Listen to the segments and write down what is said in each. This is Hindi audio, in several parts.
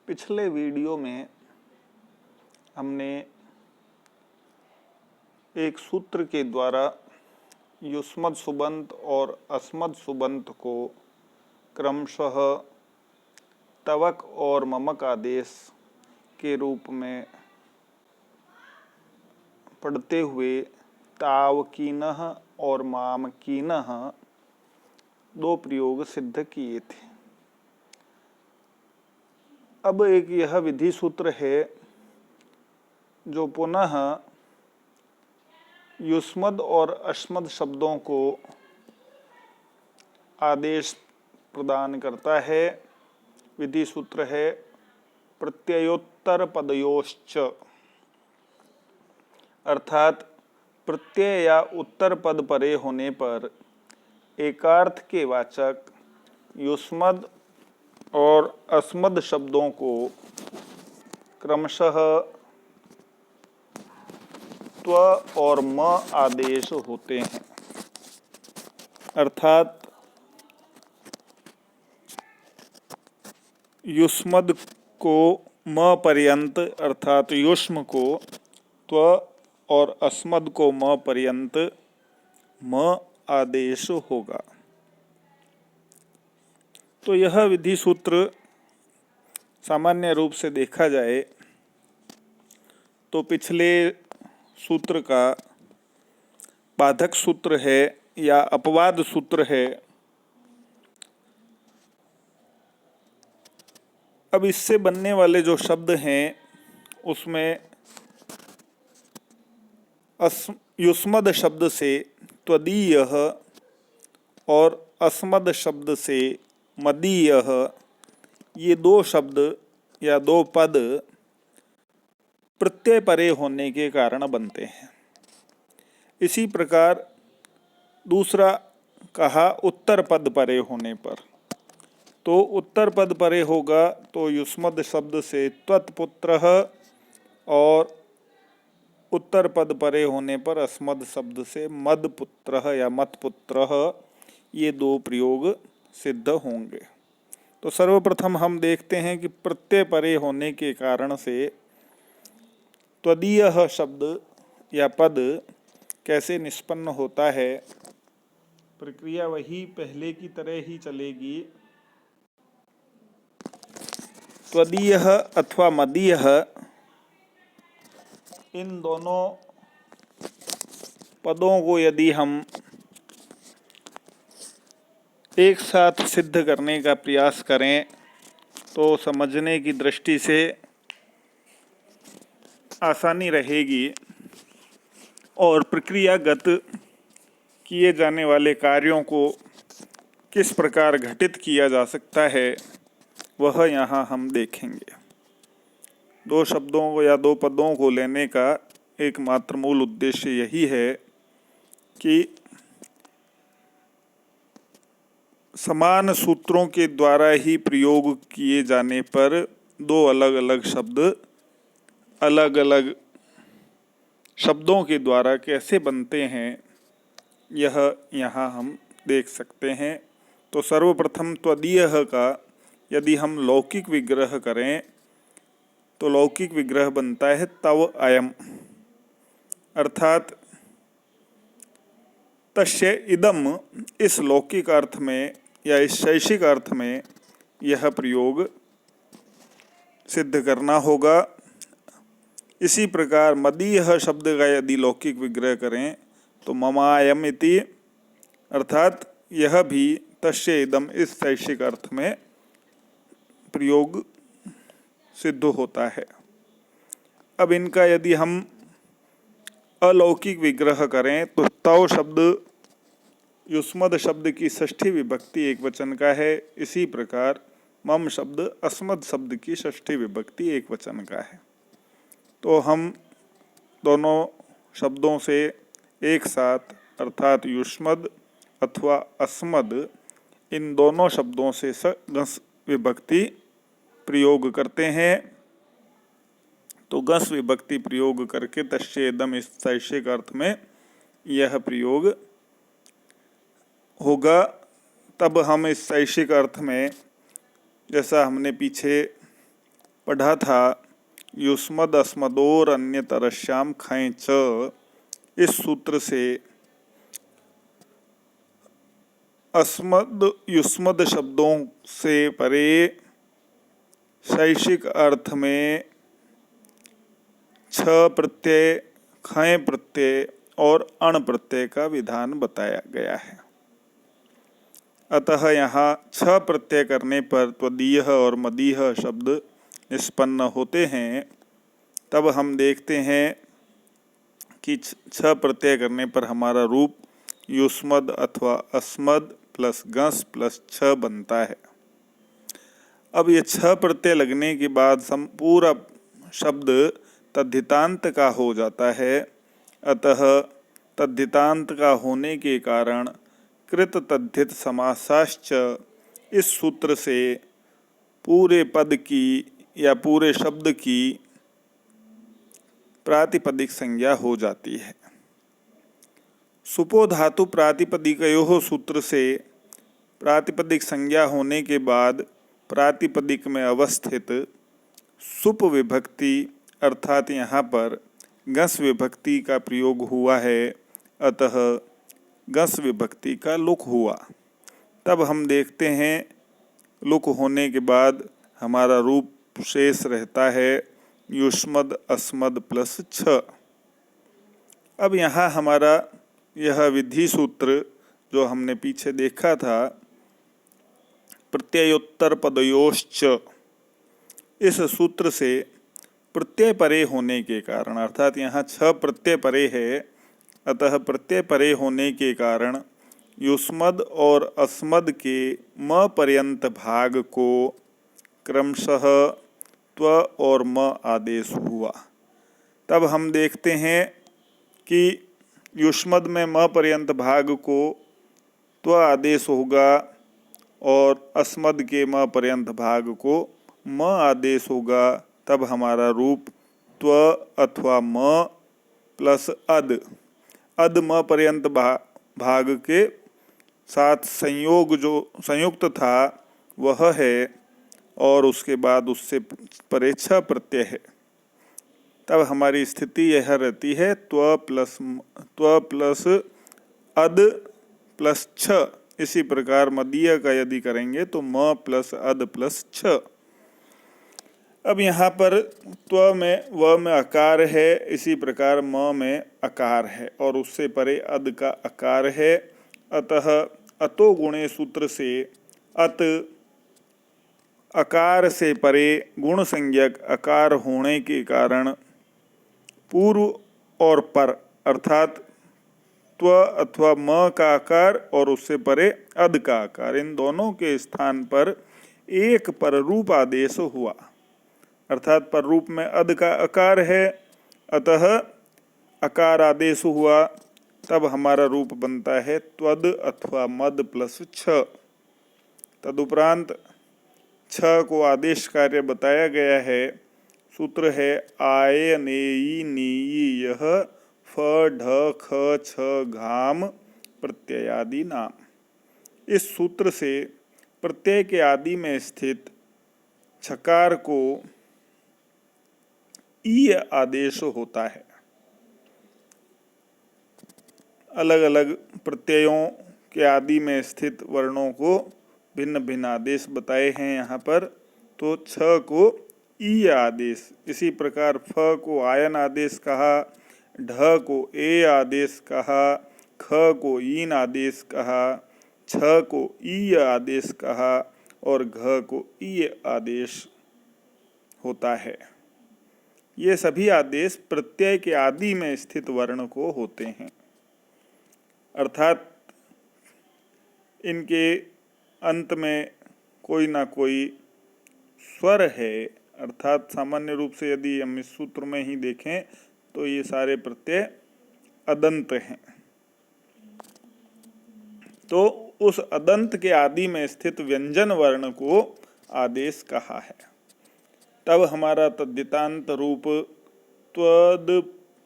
पिछले वीडियो में हमने एक सूत्र के द्वारा युष्मद सुबंत और अस्मद सुबंत को क्रमशः तवक और ममक आदेश के रूप में पढ़ते हुए तावकीनः और मामकीनः दो प्रयोग सिद्ध किए थे। अब एक यह विधि सूत्र है जो पुनः युष्मद और अस्मद शब्दों को आदेश प्रदान करता है। विधि सूत्र है प्रत्ययोत्तर पदयोश्च, अर्थात प्रत्यय या उत्तर पद परे होने पर एकार्थ के वाचक युष्मद और अस्मद शब्दों को क्रमशः त्व और म आदेश होते हैं। अर्थात युष्मद को म पर्यंत अर्थात युष्म को त्व और अस्मद को म पर्यंत म आदेश होगा। तो यह विधि सूत्र सामान्य रूप से देखा जाए तो पिछले सूत्र का बाधक सूत्र है या अपवाद सूत्र है। अब इससे बनने वाले जो शब्द हैं उसमें युष्मद शब्द से त्वदीयः और अस्मद शब्द से मदीयः, ये दो शब्द या दो पद प्रत्यय परे होने के कारण बनते हैं। इसी प्रकार दूसरा कहा उत्तर पद परे होने पर, तो उत्तर पद परे होगा तो युष्मद शब्द से त्वत्पुत्रः और उत्तर पद परे होने पर अस्मद शब्द से मदपुत्रः या मतपुत्रः, ये दो प्रयोग सिद्ध होंगे। तो सर्वप्रथम हम देखते हैं कि प्रत्यय परे होने के कारण से त्वदीयः शब्द या पद कैसे निष्पन्न होता है। प्रक्रिया वही पहले की तरह ही चलेगी। त्वदीयः अथवा मदीयः, इन दोनों पदों को यदि हम एक साथ सिद्ध करने का प्रयास करें तो समझने की दृष्टि से आसानी रहेगी और प्रक्रियागत किए जाने वाले कार्यों को किस प्रकार घटित किया जा सकता है वह यहाँ हम देखेंगे। दो शब्दों को या दो पदों को लेने का एकमात्र मूल उद्देश्य यही है कि समान सूत्रों के द्वारा ही प्रयोग किए जाने पर दो अलग अलग शब्द अलग अलग शब्दों के द्वारा कैसे बनते हैं यह यहाँ हम देख सकते हैं। तो सर्वप्रथम त्वदीयः का यदि हम लौकिक विग्रह करें तो लौकिक विग्रह बनता है तव अयम, अर्थात तस्य इदम, इस लौकिक अर्थ में या इस शैषिक अर्थ में यह प्रयोग सिद्ध करना होगा। इसी प्रकार मदीयः शब्द का यदि लौकिक विग्रह करें तो ममायम इति, अर्थात यह भी तस्य इदम इस शैषिक अर्थ में प्रयोग सिद्ध होता है। अब इनका यदि हम अलौकिक विग्रह करें तो तव शब्द युष्मद शब्द की षष्ठी विभक्ति एक वचन का है। इसी प्रकार मम शब्द अस्मद शब्द की षष्ठी विभक्ति एक वचन का है। तो हम दोनों शब्दों से एक साथ अर्थात युष्मद अथवा अस्मद, इन दोनों शब्दों से गस विभक्ति प्रयोग करते हैं। तो गस विभक्ति प्रयोग करके तस्येदम इस शैषिक अर्थ में यह प्रयोग होगा। तब हम इस शैषिक अर्थ में, जैसा हमने पीछे पढ़ा था, युष्मद अस्मदोर अन्यतरस्याम खै च, इस सूत्र से अस्मद युष्मद शब्दों से परे शैक्षिक अर्थ में छ प्रत्यय, खै प्रत्यय और अण प्रत्यय का विधान बताया गया है। अतः यहाँ छ प्रत्यय करने पर त्वदीय और मदीय शब्द निष्पन्न होते हैं। तब हम देखते हैं कि छ प्रत्यय करने पर हमारा रूप युष्मद अथवा अस्मद प्लस गस प्लस छ बनता है। अब ये छ प्रत्यय लगने के बाद पूरा शब्द तद्धितांत का हो जाता है। अतः तद्धितांत का होने के कारण कृत तद्धित समासाश्च, इस सूत्र से पूरे पद की या पूरे शब्द की प्रातिपदिक संज्ञा हो जाती है। सुपो धातु प्रातिपदिकयोः सूत्र से प्रातिपदिक संज्ञा होने के बाद प्रातिपदिक में अवस्थित सुप विभक्ति अर्थात यहाँ पर गस विभक्ति का प्रयोग हुआ है। अतः गस विभक्ति का लुक हुआ। तब हम देखते हैं लुक होने के बाद हमारा रूप शेष रहता है युष्मद अस्मद प्लस छ। अब यहाँ हमारा यह विधि सूत्र जो हमने पीछे देखा था, प्रत्ययोत्तर पदयोश्च, इस सूत्र से प्रत्यय परे होने के कारण, अर्थात यहाँ छ प्रत्यय परे है, अतः प्रत्यय परे होने के कारण युष्मद और अस्मद के म पर्यंत भाग को क्रमशः त्व और म आदेश हुआ। तब हम देखते हैं कि युष्मद में म पर्यंत भाग को त्व आदेश होगा और अस्मद के म पर्यंत भाग को म आदेश होगा। तब हमारा रूप त्व अथवा म प्लस अद म पर्यंत भाग के साथ संयोग जो संयुक्त था वह है और उसके बाद उससे परे छ प्रत्यय है। तब हमारी स्थिति यह रहती है त्व प्लस अद प्लस छ। इसी प्रकार मदीय का यदि करेंगे तो म प्लस अद प्लस छ। अब यहाँ पर त्व में व में अकार है, इसी प्रकार म में अकार है और उससे परे अद का अकार है। अतः अतो गुणे सूत्र से अत अकार से परे गुण संज्ञक अकार होने के कारण पूर्व और पर अर्थात त्व अथवा म का आकार और उससे परे अद का आकार, इन दोनों के स्थान पर एक पररूप आदेश हुआ। अर्थात पररूप में अद का आकार है, अतः अकार आदेश हुआ। तब हमारा रूप बनता है त्वद अथवा मद प्लस छ। तदुपरांत छ को आदेश कार्य बताया गया है। सूत्र है आय नेयी नीयी यह फ ढ ख छ घाम प्रत्ययादि नाम। इस सूत्र से प्रत्यय के आदि में स्थित छकार को ई आदेश होता है। अलग अलग प्रत्ययों के आदि में स्थित वर्णों को भिन्न भिन्न आदेश बताए हैं यहाँ पर। तो छ को ई आदेश, इसी प्रकार फ को आयन आदेश कहा, ढ को ए आदेश कहा, ख को ईन आदेश कहा, छ को ई आदेश कहा और घ को ई आदेश होता है। ये सभी आदेश प्रत्यय के आदि में स्थित वर्ण को होते हैं। अर्थात इनके अंत में कोई ना कोई स्वर है। अर्थात सामान्य रूप से यदि हम इस सूत्र में ही देखें तो ये सारे प्रत्यय अदंत हैं। तो उस अदंत के आदि में स्थित व्यंजन वर्ण को आदेश कहा है। तब हमारा तद्धितांत रूप त्वद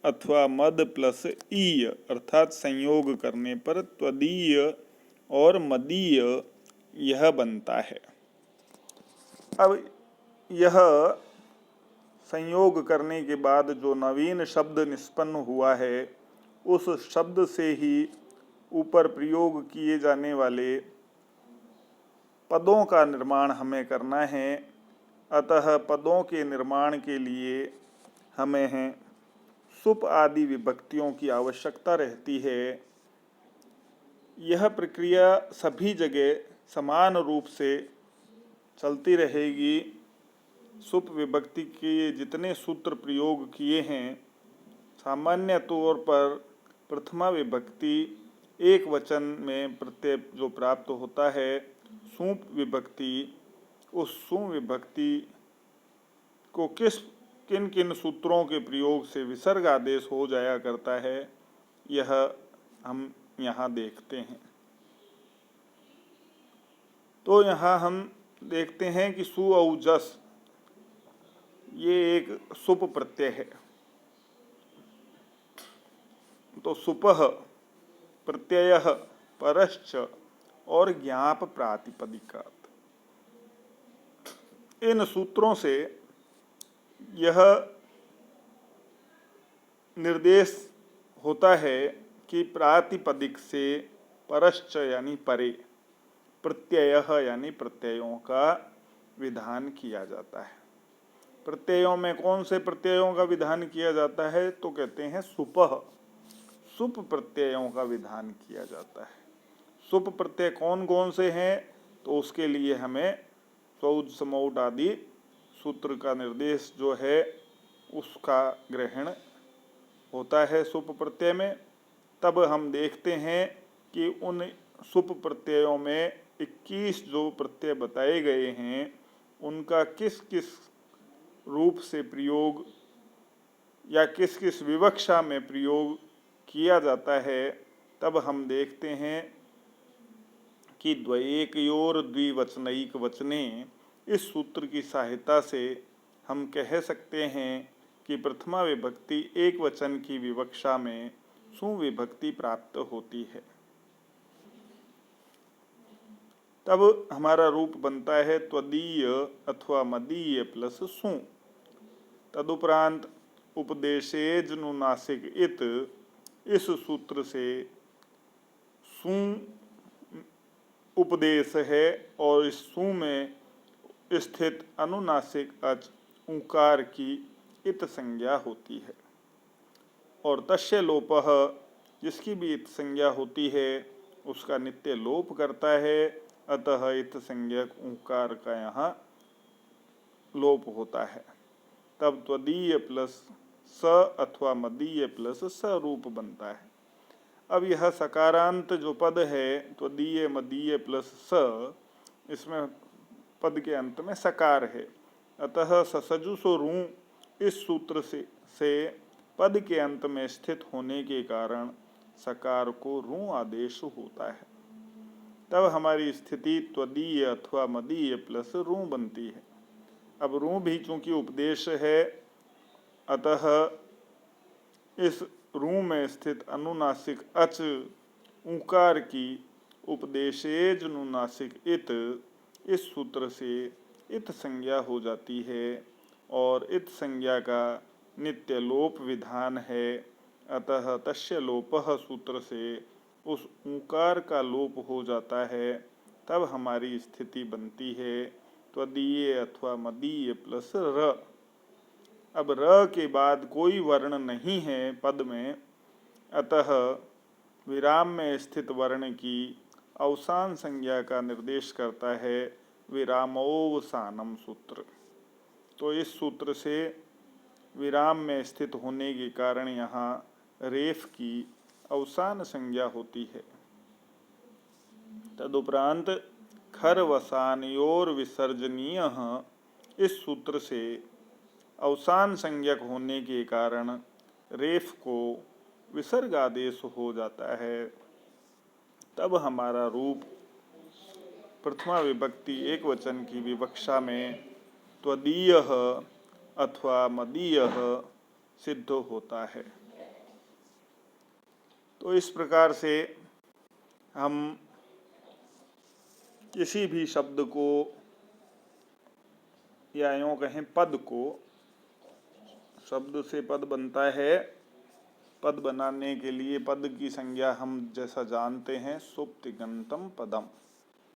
अथवा मद प्लस ईय अर्थात संयोग करने पर त्वदीय और मदीय यह बनता है। अब यह संयोग करने के बाद जो नवीन शब्द निष्पन्न हुआ है उस शब्द से ही ऊपर प्रयोग किए जाने वाले पदों का निर्माण हमें करना है। अतः पदों के निर्माण के लिए हमें सुप आदि विभक्तियों की आवश्यकता रहती है। यह प्रक्रिया सभी जगह समान रूप से चलती रहेगी। सुप विभक्ति के जितने सूत्र प्रयोग किए हैं, सामान्य तौर पर प्रथमा विभक्ति एक वचन में प्रत्यय जो प्राप्त होता है, सूप विभक्ति, उस सूप विभक्ति को किन किन सूत्रों के प्रयोग से विसर्ग आदेश हो जाया करता है, यह हम यहाँ देखते हैं। तो यहाँ हम देखते हैं कि सु औ जस ये एक सुप प्रत्यय है। तो सुपः प्रत्यय परश्च और ज्ञाप प्रातिपदिकात्, इन सूत्रों से यह निर्देश होता है कि प्रातिपदिक से परश्च यानी परे, प्रत्यय यानी प्रत्ययों का विधान किया जाता है। प्रत्ययों में कौन से प्रत्ययों का विधान किया जाता है? तो कहते हैं सुपः, सुप प्रत्ययों का विधान किया जाता है। सुप प्रत्यय कौन कौन से हैं? तो उसके लिए हमें सौज समौट आदि सूत्र का निर्देश जो है उसका ग्रहण होता है सुप प्रत्यय में। तब हम देखते हैं कि उन सुप प्रत्ययों में 21 जो प्रत्यय बताए गए हैं उनका किस किस रूप से प्रयोग या किस किस विवक्षा में प्रयोग किया जाता है। तब हम देखते हैं कि द्वयेकयोर द्विवचनैक वचने, इस सूत्र की सहायता से हम कह सकते हैं कि प्रथमा विभक्ति एक वचन की विवक्षा में सुविभक्ति प्राप्त होती है। तब हमारा रूप बनता है त्वदीय अथवा मदीय प्लस सु। तदुपरांत उपदेशेजनुनासिक इत, इस सूत्र से सु उपदेश है और इस सु में स्थित अनुनासिक अच ऊकार की इत संज्ञा होती है। और तस्य लोपः, जिसकी भी इत संज्ञा होती है उसका नित्य लोप करता है। अतः इत संज्ञक ऊकार का यहाँ लोप होता है। तब त्वदीय प्लस स अथवा मदीय प्लस स रूप बनता है। अब यह सकारांत जो पद है त्वदीय मदीय प्लस स, इसमें पद के अंत में सकार है। अतः ससजुसो रू इस सूत्र से पद के अंत में स्थित होने के कारण सकार को रू आदेश होता है। तब हमारी स्थिति त्वदीय अथवा मदीय प्लस रू बनती है। अब रू भी चूंकि उपदेश है, अतः इस रू में स्थित अनुनासिक अच ऊकार की उपदेशेज अनुनासिक इत, इस सूत्र से इत संज्ञा हो जाती है और इत संज्ञा का नित्य लोप विधान है। अतः तस्य लोपः सूत्र से उस ऊकार का लोप हो जाता है। तब हमारी स्थिति बनती है त्वदीय अथवा मदीय प्लस र। अब र के बाद कोई वर्ण नहीं है पद में, अतः विराम में स्थित वर्ण की अवसान संज्ञा का निर्देश करता है विरामोवसानम सूत्र। तो इस सूत्र से विराम में स्थित होने के कारण यहाँ रेफ की अवसान संज्ञा होती है। तदुपरांत खरवसानयोर विसर्जनीय, इस सूत्र से अवसान संज्ञक होने के कारण रेफ को विसर्ग आदेश हो जाता है। तब हमारा रूप प्रथमा विभक्ति एक वचन की विवक्षा में त्वदीय अथवा मदीय सिद्ध होता है। तो इस प्रकार से हम किसी भी शब्द को या यूँ कहें पद को शब्द से पद बनता है। पद बनाने के लिए पद की संज्ञा हम जैसा जानते हैं सुप्तिगंतम पदम।